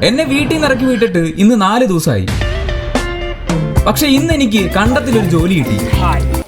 എന്നെ വീട്ടിൽ നിന്ന് ഇറക്കി വിട്ടിട്ട് ഇന്ന് 4 ദിവസമായി. പക്ഷെ ഇന്ന് എനിക്ക് കണ്ടത്തിലൊരു ജോലി കിട്ടി.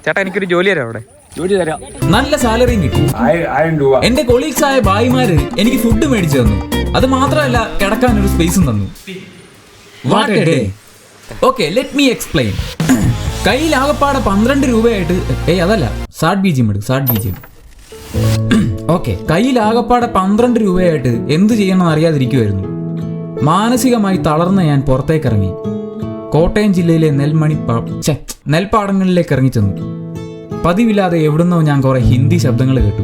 ചേട്ടാ എനിക്കൊരു ജോലി തരാം അവിടെ. ജോലി തരാം. നല്ല സാലറിയും കിട്ടി. 1000 രൂപ. എന്റെ കൊളീഗ്സ് ആയ ഭായിമാര് എനിക്ക് ഫുഡ് മേടിച്ചു തന്നു. അത് മാത്രമല്ല കിടക്കാൻ ഒരു സ്പേസും തന്നു. What A day. Okay, let me explain. കയ്യിൽ ആകപ്പാടെ 12 രൂപയായിട്ട് അതല്ല സാഡ് ബീജിയം. ഓക്കെ, കയ്യിൽ ആകപ്പാടെ 12 രൂപയായിട്ട് എന്ത് ചെയ്യണമെന്ന് അറിയാതിരിക്കുമായിരുന്നു. മാനസികമായി തളർന്ന ഞാൻ പുറത്തേക്കിറങ്ങി. കോട്ടയം ജില്ലയിലെ നെൽപ്പാടങ്ങളിലേക്ക് ഇറങ്ങിച്ചെന്നു. പതിവില്ലാതെ എവിടുന്നോ ഞാൻ കുറെ ഹിന്ദി ശബ്ദങ്ങൾ കേട്ടു.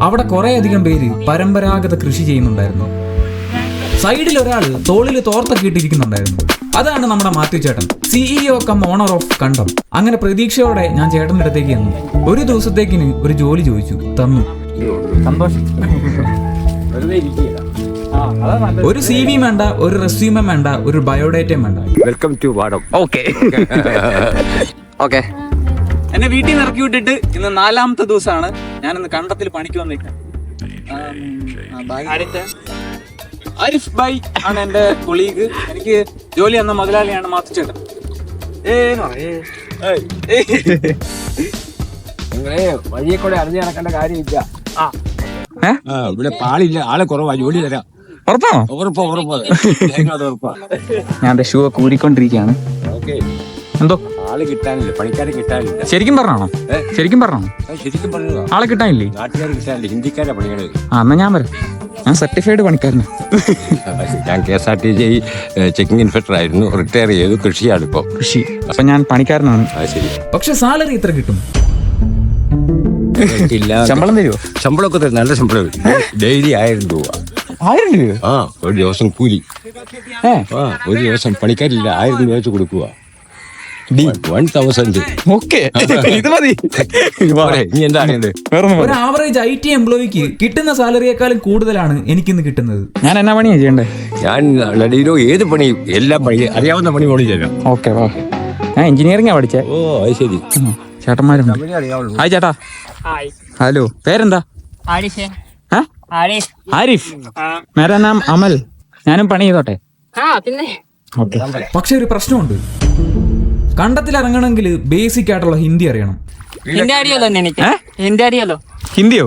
അവിടെ കുറെ അധികം പേര് പരമ്പരാഗത കൃഷി ചെയ്യുന്നുണ്ടായിരുന്നു. സൈഡിൽ ഒരാള് തോളിൽ തോർത്തൊക്കെ ഇട്ടിരിക്കുന്നുണ്ടായിരുന്നു. അതാണ് നമ്മുടെ മാത്യു ചേട്ടൻ, CEO കം ഓണർ ഓഫ് കണ്ടം. അങ്ങനെ പ്രതീക്ഷയോടെ ഞാൻ ചേട്ടൻ്റെ അടുത്തേക്ക് ചെന്നു. ഒരു ദിവസത്തേക്കിന് ഒരു ജോലി ചോദിച്ചു, തന്നു. ഒരു CV വേണ്ട, ഒരു റെസ്യൂമെ വേണ്ട, ഒരു ബയോഡേറ്റയും വേണ്ട. വെൽക്കം ടു വാടം. ഓക്കെ. എന്നെ വീട്ടിൽ നിന്ന് ഇറക്കി വിട്ടിട്ട് ഇന്ന് 4ാമത്തെ ദിവസമാണ്. ഞാനിന്ന് കണ്ടത്തിൽ പണിക്ക് വന്നിട്ട്. ആരിഫ് ഭായ് ആണ് എന്റെ കൊളീഗ്. എനിക്ക് ജോലി എന്ന മുതലാളിയാണ് മാത്യു ചേട്ടൻ. നിങ്ങളെ വഴിയെ കൂടെ അറിഞ്ഞു നടക്കേണ്ട കാര്യമില്ല. ഇവിടെ പാളില്ല, ആളെ കുറവാ. ജോലി തരാം. ഉറപ്പാണോ? ഉറപ്പാ. ഞാൻ ഷൂ ഒക്കെ ഊരിക്കൊണ്ടിരിക്കുകയാണ്. എന്തോ ആള് കിട്ടാനില്ല, പണിക്കാരെ കിട്ടാനില്ല. ശരിക്കും പറഞ്ഞാണോ? ശരിക്കും പറഞ്ഞോ? ശരിക്കും പറഞ്ഞു. ആളെ കിട്ടാനില്ലേ? നാട്ടുകാർ കിട്ടാനില്ല, ഹിന്ദിക്കാരാ പണികള്. എന്നാ ഞാൻ വരാം. ഞാൻ സർട്ടിഫൈഡ് പണിക്കാരനാണ്. ഞാൻ KSRTC ചെക്കിംഗ് ഇൻസ്പെക്ടർ ആയിരുന്നു. റിട്ടയർ ചെയ്തു. കൃഷിയാണ് ഇപ്പൊ. കൃഷി. അപ്പൊ ഞാൻ പണിക്കാരനാണ്. ശരി. പക്ഷെ സാലറി എത്ര കിട്ടും? ശമ്പളം തരുമോ? ശമ്പളമൊക്കെ തരും, നല്ല ശമ്പളം. ഡെയിലി 1000 രൂപ. 1000 രൂപയോ? ഒരു ദിവസം കൂലി. ഒരു ദിവസം പണിക്കാരില്ല, 1000 രൂപ വെച്ച് കൊടുക്കുക. 1000. ഓക്കെ, ഇത് മതി. ഇനി എന്താണ്? ഒരു ആവറേജ് IT എംപ്ലോയിക്ക് കിട്ടുന്ന സാലറിയേക്കാളും കൂടുതലാണ് എനിക്കിന്ന് കിട്ടുന്നത്. ഞാൻ എന്നാ പണിയാ ചെയ്യണ്ടേ? ഞാൻ നടിയിലോ ഏത് പണിയും, എല്ലാ പണിയും അറിയാവുന്ന പണി പണി തരാം. ഓക്കെ, ഞാൻ എഞ്ചിനീയറിംഗാ പഠിച്ചേ. ഓ, അത് ശരി. ചേട്ടന്മാരുണ്ട്. ഹായ് ചേട്ടാ. ഹലോ, പേരെന്താ? ആരിഫ്. മേരാ നാം അമൽ. ഞാനും പണി ചെയ്തോട്ടെ? ഓക്കെ. പക്ഷെ ഒരു പ്രശ്നമുണ്ട്. കണ്ടത്തിൽ ഇറങ്ങണമെങ്കിൽ ബേസിക് ആയിട്ടുള്ള ഹിന്ദി അറിയണം. ഹിന്ദിയോ?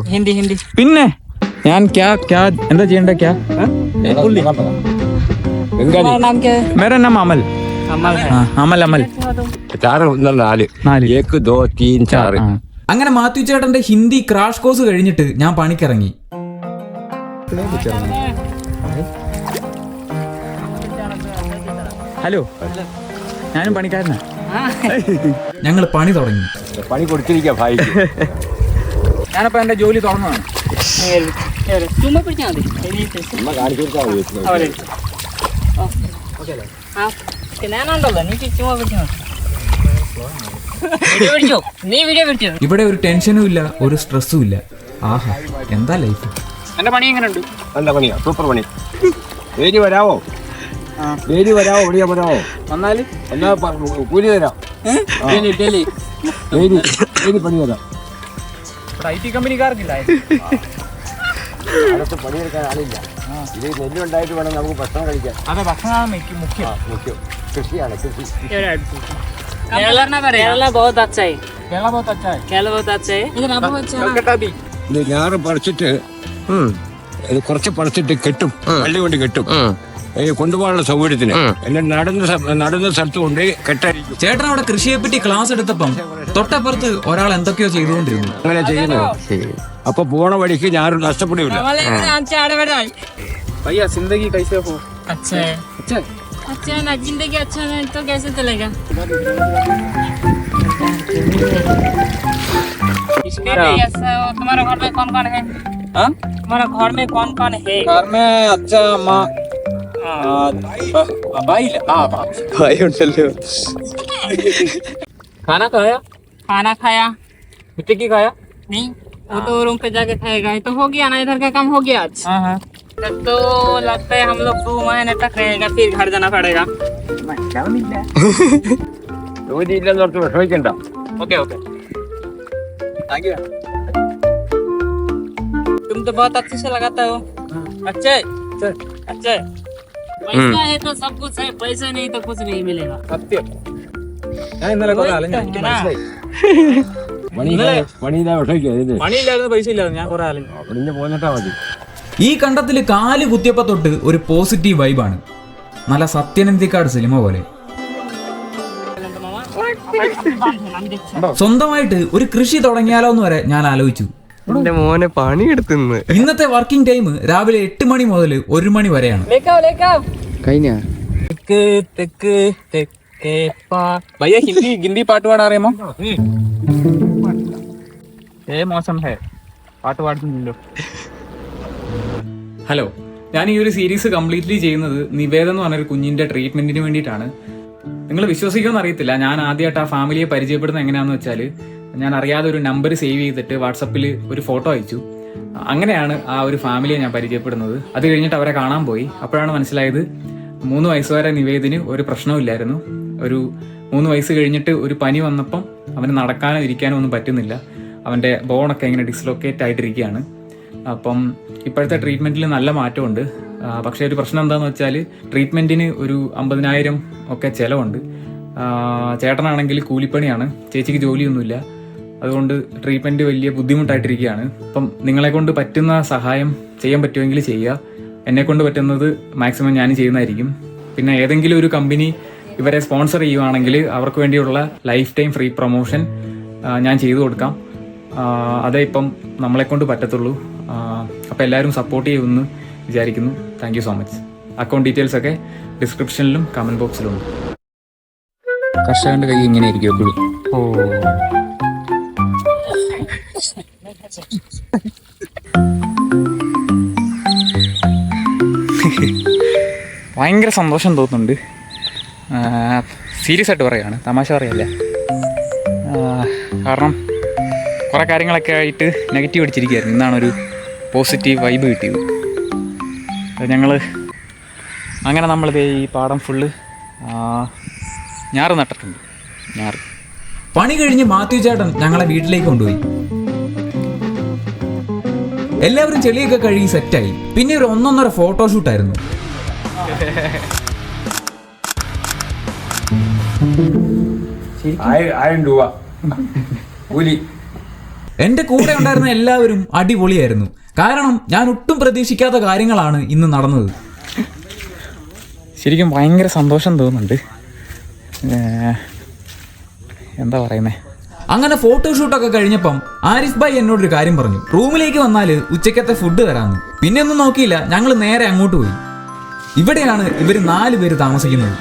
പിന്നെ ഞാൻ എന്താ ചെയ്യണ്ടേ? മേരാ നാം അമൽ. അമൽ 4 1 2 3 4. അങ്ങനെ മാത്യു ചേട്ടന്റെ ഹിന്ദി ക്രാഷ് കോഴ്സ് കഴിഞ്ഞിട്ട് ഞാൻ പണിക്കിറങ്ങി. ഹലോ, ഞാനും പണിക്കാരനാ. ഞങ്ങൾ പണി തുടങ്ങി. പണി കൊടുത്തിരിക്കാം ഭായിക്ക്. ഞാനപ്പോ എന്റെ ജോലി തുടങ്ങുവാണ്. ഇവിടെ ഒരു ടെൻഷനും ഇല്ല, ഒരു സ്ട്രെസ്സും ഇല്ല. ആഹാ, എന്താ ലൈഫ്. എന്റെ പണി എങ്ങനെയുണ്ട്? നല്ല പണിയാ, സൂപ്പർ പണി. ഡെയിലി വരാവോ? വിളിയാ വരാവോ? വന്നാല് എന്നാ കൂലി തരാം. ഡെയിലി പണി തരാം. IT കമ്പനിക്കാർക്കില്ല, അടുത്ത് പണിയെടുക്കാൻ ആളില്ല. ഇത് നെല്ലുണ്ടായിട്ട് വേണം നമുക്ക് ഭക്ഷണം കഴിക്കാൻ. അതെ, ഭക്ഷണമാണ് മുഖ്യം. കൃഷിയാണ്, കൃഷി. ഇത് ഞാറ് പറിച്ചിട്ട് കുറച്ച് പറിച്ചിട്ട് കെട്ടും, വള്ളി കൊണ്ട് കെട്ടും. കൊണ്ടുപോകാനുള്ള സൗകര്യത്തിന്. എന്നെ നടന്ന സ്ഥലത്ത് കൊണ്ട് കെട്ടായിരിക്കും. ചേട്ടൻ അവിടെ കൃഷിയെ പറ്റി ക്ലാസ് എടുത്തപ്പം തൊട്ടപ്പുറത്ത് ഒരാൾ എന്തൊക്കെയോ ചെയ്തുകൊണ്ടിരുന്നു. അങ്ങനെ ചെയ്യുന്നു. അപ്പൊ പോണ വഴിക്ക് ഞാൻ നഷ്ടപ്പെടില്ല. भैया जिंदगी कैसे हो? अच्छा है. अच्छा है ना, जिंदगी अच्छा नहीं तो कैसे चलेगा? तुम्हारे घर में कौन है? तुम्हारा घर में कौन है? घर में अच्छा माँ भाई उठलो. खाना खाया मिट्टी की खाया नहीं, वो तो रूम पे जाके खाएगा. ये तो हो गया ना, इधर का काम हो गया आज. तब तो लगता है हम लोग 2 महीने तक रहेगा, फिर घर जाना पड़ेगा. Okay thank you. तुम तो बहुत अच्छे से लगाता हो। अच्छे अच्छे पैसा है तो सब कुछ है, पैसा नहीं तो कुछ नहीं मिलेगा। സത്യം. ഞാൻ ഇന്നലെ കുറെ അലഞ്ഞു. എനിക്ക് മനസ്സിലായി. പണിയില്ലാ വിഷയിക്കും പണിയില്ലായിരുന്നു, പൈസ ഇല്ലായിരുന്നു. ഞാൻ കുറെ അലഞ്ഞു. പിന്നെ പോന്നിട്ടാ മതി. ഈ കണ്ടത്തിൽ കാല് കുത്തിയപ്പോ തൊട്ട് ഒരു പോസിറ്റീവ് വൈബാണ്. നല്ല സത്യനന്ദിക്കാട് സിനിമ പോലെ. സ്വന്തമായിട്ട് ഒരു കൃഷി തുടങ്ങിയാലോ എന്ന് വരെ ഞാൻ ആലോചിച്ചു. എന്റെ മോനെ പണിയെടുത്തുന്ന്. ഇന്നത്തെ വർക്കിംഗ് ടൈം രാവിലെ 8 മണി മുതൽ 1 മണി വരെയാണ്. കഴിഞ്ഞ തെക്ക് തെക്ക് തെക്കേ ഭയ്യ ഹിന്ദി പാട്ട് പാടാൻ അറിയാമോ? ഏ മോശം ഹേ പാട്ട് പാടുന്നില്ലല്ലോ. ഹലോ, ഞാൻ ഈ ഒരു സീരീസ് കംപ്ലീറ്റ്ലി ചെയ്യുന്നത് നിവേദ എന്ന് പറഞ്ഞൊരു കുഞ്ഞിന്റെ ട്രീറ്റ്മെന്റിന് വേണ്ടിയിട്ടാണ്. നിങ്ങൾ വിശ്വസിക്കുമെന്ന് അറിയത്തില്ല, ഞാൻ ആദ്യമായിട്ട് ആ ഫാമിലിയെ പരിചയപ്പെടുന്നത് എങ്ങനെയാണെന്ന് വെച്ചാൽ, ഞാൻ അറിയാതെ ഒരു നമ്പർ സേവ് ചെയ്തിട്ട് വാട്സപ്പിൽ ഒരു ഫോട്ടോ അയച്ചു. അങ്ങനെയാണ് ആ ഒരു ഫാമിലിയെ ഞാൻ പരിചയപ്പെടുന്നത്. അത് കഴിഞ്ഞിട്ട് അവരെ കാണാൻ പോയി. അപ്പോഴാണ് മനസ്സിലായത് 3 വയസ്സ് വരെ നിവേദിന് ഒരു പ്രശ്നമില്ലായിരുന്നു. ഒരു 3 വയസ്സ് കഴിഞ്ഞിട്ട് ഒരു പനി വന്നപ്പം അവന് നടക്കാനോ ഇരിക്കാനോ ഒന്നും പറ്റുന്നില്ല. അവൻ്റെ ബോണൊക്കെ ഇങ്ങനെ ഡിസ്ലൊക്കേറ്റ് ആയിട്ടിരിക്കുകയാണ്. അപ്പം ഇപ്പോഴത്തെ ട്രീറ്റ്മെൻറ്റിൽ നല്ല മാറ്റമുണ്ട്. പക്ഷേ ഒരു പ്രശ്നം എന്താണെന്ന് വെച്ചാൽ, ട്രീറ്റ്മെൻറ്റിന് ഒരു 50,000 ഒക്കെ ചിലവുണ്ട്. ചേട്ടനാണെങ്കിൽ കൂലിപ്പണിയാണ്, ചേച്ചിക്ക് ജോലിയൊന്നുമില്ല. അതുകൊണ്ട് ട്രീറ്റ്മെൻറ്റ് വലിയ ബുദ്ധിമുട്ടായിട്ടിരിക്കുകയാണ്. അപ്പം നിങ്ങളെ കൊണ്ട് പറ്റുന്ന സഹായം ചെയ്യാൻ പറ്റുമെങ്കിൽ ചെയ്യുക. എന്നെക്കൊണ്ട് പറ്റുന്നത് മാക്സിമം ഞാൻ ചെയ്യുന്നതായിരിക്കും. പിന്നെ ഏതെങ്കിലും ഒരു കമ്പനി ഇവരെ സ്പോൺസർ ചെയ്യുവാണെങ്കിൽ അവർക്ക് വേണ്ടിയുള്ള ലൈഫ് ടൈം ഫ്രീ പ്രൊമോഷൻ ഞാൻ ചെയ്തു കൊടുക്കാം. അതേ ഇപ്പം നമ്മളെക്കൊണ്ട് പറ്റത്തുള്ളൂ. അപ്പോൾ എല്ലാവരും സപ്പോർട്ട് ചെയ്യുമെന്ന് വിചാരിക്കുന്നു. Thank you so much. Account details ഒക്കെ ഡിസ്ക്രിപ്ഷനിലും കമൻറ്റ് ബോക്സിലും ഉണ്ട്. കർഷകന്റെ കൈ ഇങ്ങനെ ആയിരിക്കും എപ്പോഴും. ഭയങ്കര സന്തോഷം തോന്നുന്നുണ്ട്. സീരിയസ് ആയിട്ട് പറയുകയാണ്, തമാശ പറയല്ല. കാരണം കുറേ കാര്യങ്ങളൊക്കെ ആയിട്ട് നെഗറ്റീവ് അടിച്ചിരിക്കുകയായിരുന്നു. ഇന്നാണൊരു പോസിറ്റീവ് വൈബ് കിട്ടിയത്. അങ്ങനെ നമ്മളിത് ഈ പാടം ഫുള്ള് ഞാറ് നട്ടിട്ടുണ്ട്. ഞാറ് പണി കഴിഞ്ഞ് മാത്യു ചേട്ടൻ ഞങ്ങളെ വീട്ടിലേക്ക് കൊണ്ടുപോയി. എല്ലാവരും ചെളിയൊക്കെ കഴുകി സെറ്റായി. പിന്നെ ഒരു 1.5 ഫോട്ടോഷൂട്ടായിരുന്നു. എന്റെ കൂടെ ഉണ്ടായിരുന്ന എല്ലാവരും അടിപൊളിയായിരുന്നു. കാരണം ഞാൻ ഒട്ടും പ്രതീക്ഷിക്കാത്ത കാര്യങ്ങളാണ് ഇന്ന് നടന്നത്. ശരിക്കും ഭയങ്കര സന്തോഷം തോന്നുന്നുണ്ട്. എന്താ പറയുന്നേ. അങ്ങനെ ഫോട്ടോഷൂട്ടൊക്കെ കഴിഞ്ഞപ്പം ആരിഫ് ഭായ് എന്നോടൊരു കാര്യം പറഞ്ഞു. റൂമിലേക്ക് വന്നാൽ ഉച്ചക്കത്തെ ഫുഡ് തരാമെന്ന്. പിന്നെ ഒന്നും നോക്കിയില്ല, ഞങ്ങൾ നേരെ അങ്ങോട്ട് പോയി. ഇവിടെയാണ് ഇവർ 4 പേര് താമസിക്കുന്നത്.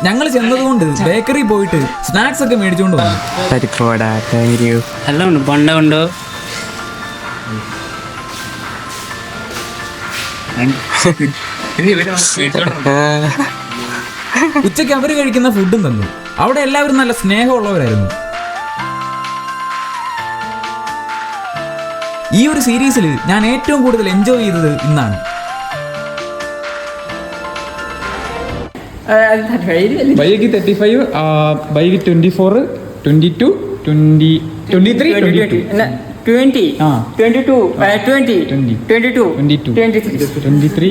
ഞങ്ങൾ ചെന്നതുകൊണ്ട് ബേക്കറി പോയിട്ട് സ്നാക്സ് ഒക്കെ മേടിച്ചുകൊണ്ട് വന്നു. ഹലോ ബണ്ട ഉണ്ടോ? ഉച്ചയ്ക്ക് അവർ കഴിക്കുന്ന ഫുഡും തന്നു. അവിടെ എല്ലാവരും നല്ല സ്നേഹമുള്ളവരായിരുന്നു. ഈ ഒരു സീരീസിൽ ഞാൻ ഏറ്റവും കൂടുതൽ എൻജോയ് ചെയ്തത് ഇന്നാണ്. Bike 35, bike 24, 22, 23, 22, 23,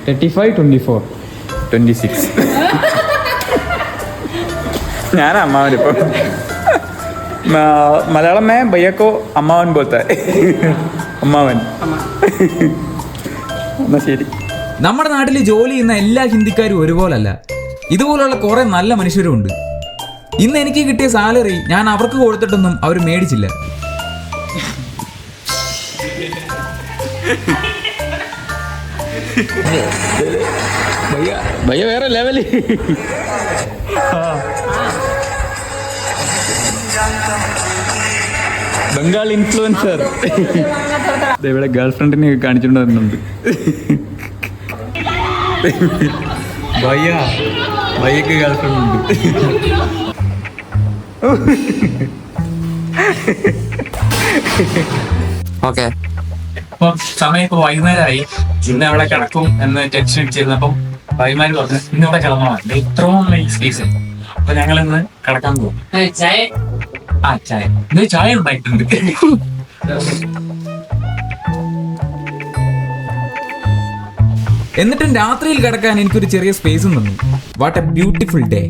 35, 24, 26. ഞാൻ അമ്മാവനിപ്പോ മലയാളം में भैया को अम्मावन बोलता है. അമ്മാവൻ. എന്നാ ശരി. നമ്മുടെ നാട്ടിൽ ജോലി ചെയ്യുന്ന എല്ലാ ഹിന്ദിക്കാരും ഒരുപോലല്ല. ഇതുപോലുള്ള കുറെ നല്ല മനുഷ്യരും ഉണ്ട്. ഇന്ന് എനിക്ക് കിട്ടിയ സാലറി ഞാൻ അവർക്ക് കൊടുത്തിട്ടൊന്നും അവർ മേടിച്ചില്ല. ഭയ്യ വേറെ ലെവല്. ബംഗാൾ ഇൻഫ്ലുവൻസർ ഇവിടെ ഗേൾഫ്രണ്ടിനെ കാണിച്ചുകൊണ്ട് വരുന്നുണ്ട്. ഭയ്യക്ക് ഗേൾഫ്രണ്ട് ഉണ്ട്. ഓക്കെ, അപ്പം സമയം ഇപ്പൊ വൈകുന്നേരമായി. ഇന്ന് അവിടെ കിടക്കും എന്ന് ടെൻഷൻ അടിച്ചിരുന്നപ്പം ഭായിമാര് പറഞ്ഞു ഇന്ന് ഇവിടെ കിടന്നോളാം, ഇത്രയും സീസൺ. അപ്പൊ ഞങ്ങൾ ഇന്ന് കിടക്കാൻ പോകും. ആ ചായ ഇത് ചായ ഉണ്ടായിട്ടുണ്ട്. എന്നിട്ടും രാത്രിയിൽ കിടക്കാൻ എനിക്കൊരു ചെറിയ സ്പേസും തന്നു. What A beautiful day.